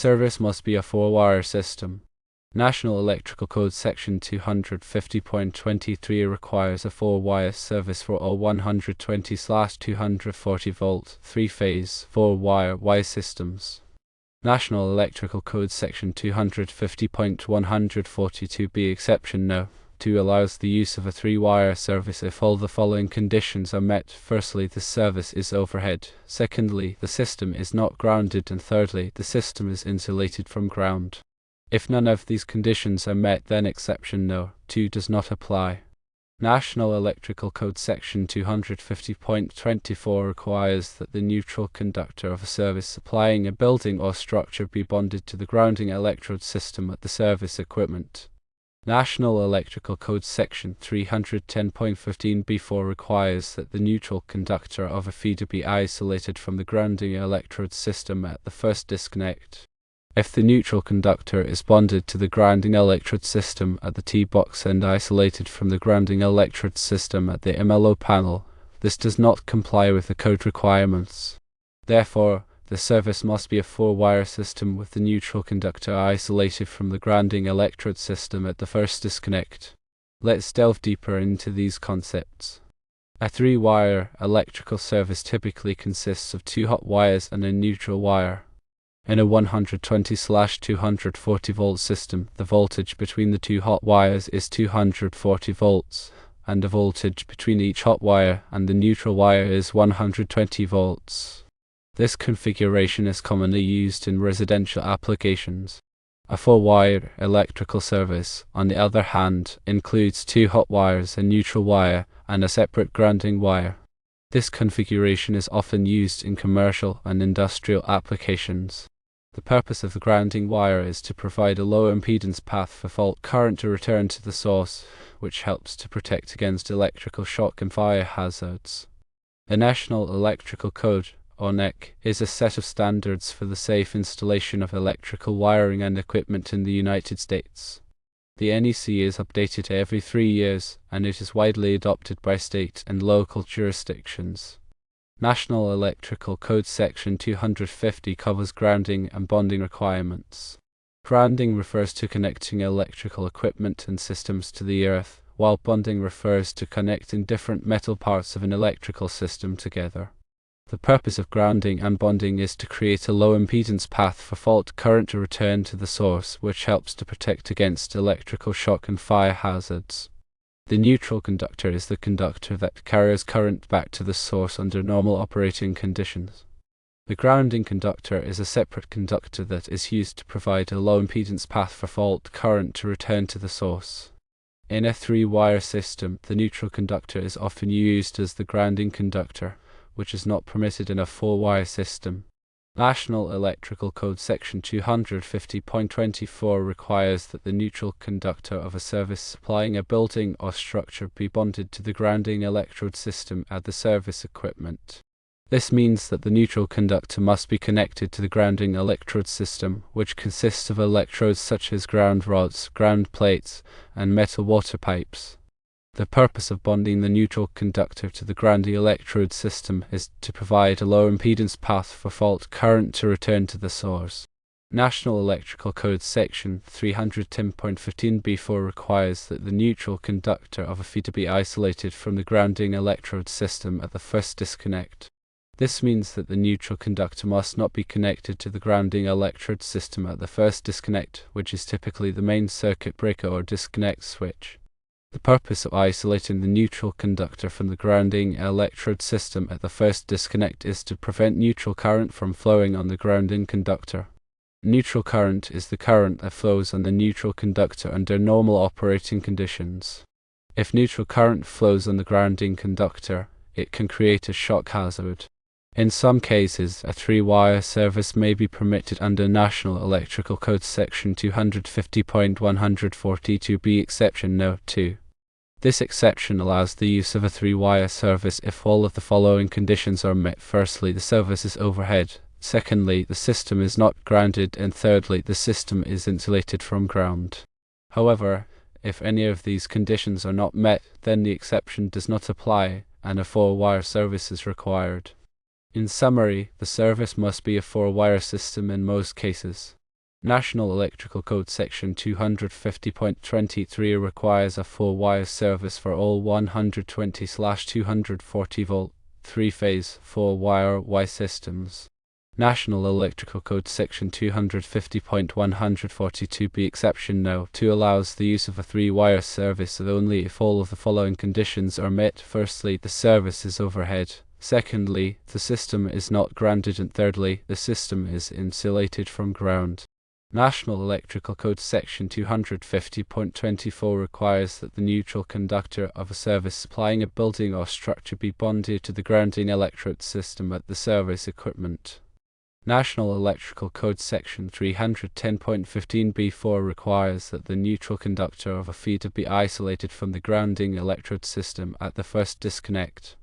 service must be a four-wire system. National Electrical Code Section 250.23 requires a four-wire service for all 120/240 volt, three-phase, four-wire Y systems. National Electrical Code Section 250.142b exception No. 2 allows the use of a three-wire service if all the following conditions are met. Firstly, the service is overhead. Secondly, the system is not grounded. And thirdly, the system is insulated from ground. If none of these conditions are met, then exception No. 2 does not apply. National Electrical Code Section 250.24 requires that the neutral conductor of a service supplying a building or structure be bonded to the grounding electrode system at the service equipment. National Electrical Code Section 310.15b4 requires that the neutral conductor of a feeder be isolated from the grounding electrode system at the first disconnect. If the neutral conductor is bonded to the grounding electrode system at the T-box and isolated from the grounding electrode system at the MLO panel, this does not comply with the code requirements. Therefore, the service must be a four-wire system with the neutral conductor isolated from the grounding electrode system at the first disconnect. Let's delve deeper into these concepts. A three-wire electrical service typically consists of two hot wires and a neutral wire. In a 120/240 volt system, the voltage between the two hot wires is 240 volts, and the voltage between each hot wire and the neutral wire is 120 volts. This configuration is commonly used in residential applications. A four-wire electrical service, on the other hand, includes two hot wires, a neutral wire, and a separate grounding wire. This configuration is often used in commercial and industrial applications. The purpose of the grounding wire is to provide a low impedance path for fault current to return to the source, which helps to protect against electrical shock and fire hazards. The National Electrical Code, or NEC, is a set of standards for the safe installation of electrical wiring and equipment in the United States. The NEC is updated every 3 years, and it is widely adopted by state and local jurisdictions. National Electrical Code Section 250 covers grounding and bonding requirements. Grounding refers to connecting electrical equipment and systems to the earth, while bonding refers to connecting different metal parts of an electrical system together. The purpose of grounding and bonding is to create a low impedance path for fault current to return to the source, which helps to protect against electrical shock and fire hazards. The neutral conductor is the conductor that carries current back to the source under normal operating conditions. The grounding conductor is a separate conductor that is used to provide a low impedance path for fault current to return to the source. In a three-wire system, the neutral conductor is often used as the grounding conductor, which is not permitted in a four-wire system. National Electrical Code Section 250.24 requires that the neutral conductor of a service supplying a building or structure be bonded to the grounding electrode system at the service equipment. This means that the neutral conductor must be connected to the grounding electrode system, which consists of electrodes such as ground rods, ground plates, and metal water pipes. The purpose of bonding the neutral conductor to the grounding electrode system is to provide a low impedance path for fault current to return to the source. National Electrical Code Section 310.15b4 requires that the neutral conductor of a feeder be isolated from the grounding electrode system at the first disconnect. This means that the neutral conductor must not be connected to the grounding electrode system at the first disconnect, which is typically the main circuit breaker or disconnect switch. The purpose of isolating the neutral conductor from the grounding electrode system at the first disconnect is to prevent neutral current from flowing on the grounding conductor. Neutral current is the current that flows on the neutral conductor under normal operating conditions. If neutral current flows on the grounding conductor, it can create a shock hazard. In some cases, a three-wire service may be permitted under National Electrical Code Section 250.142b exception No. 2. This exception allows the use of a three-wire service if all of the following conditions are met. Firstly, the service is overhead. Secondly, the system is not grounded. And thirdly, the system is insulated from ground. However, if any of these conditions are not met, then the exception does not apply, and a four-wire service is required. In summary, the service must be a four-wire system in most cases. National Electrical Code Section 250.23 requires a 4-wire service for all 120/240 volt, 3-phase, 4-wire Y systems. National Electrical Code Section 250.142b Exception No. 2 allows the use of a 3-wire service only if all of the following conditions are met. Firstly, the service is overhead. Secondly, the system is not grounded. And thirdly, the system is insulated from ground. National Electrical Code Section 250.24 requires that the neutral conductor of a service supplying a building or structure be bonded to the grounding electrode system at the service equipment. National Electrical Code Section 310.15b4 requires that the neutral conductor of a feeder be isolated from the grounding electrode system at the first disconnect.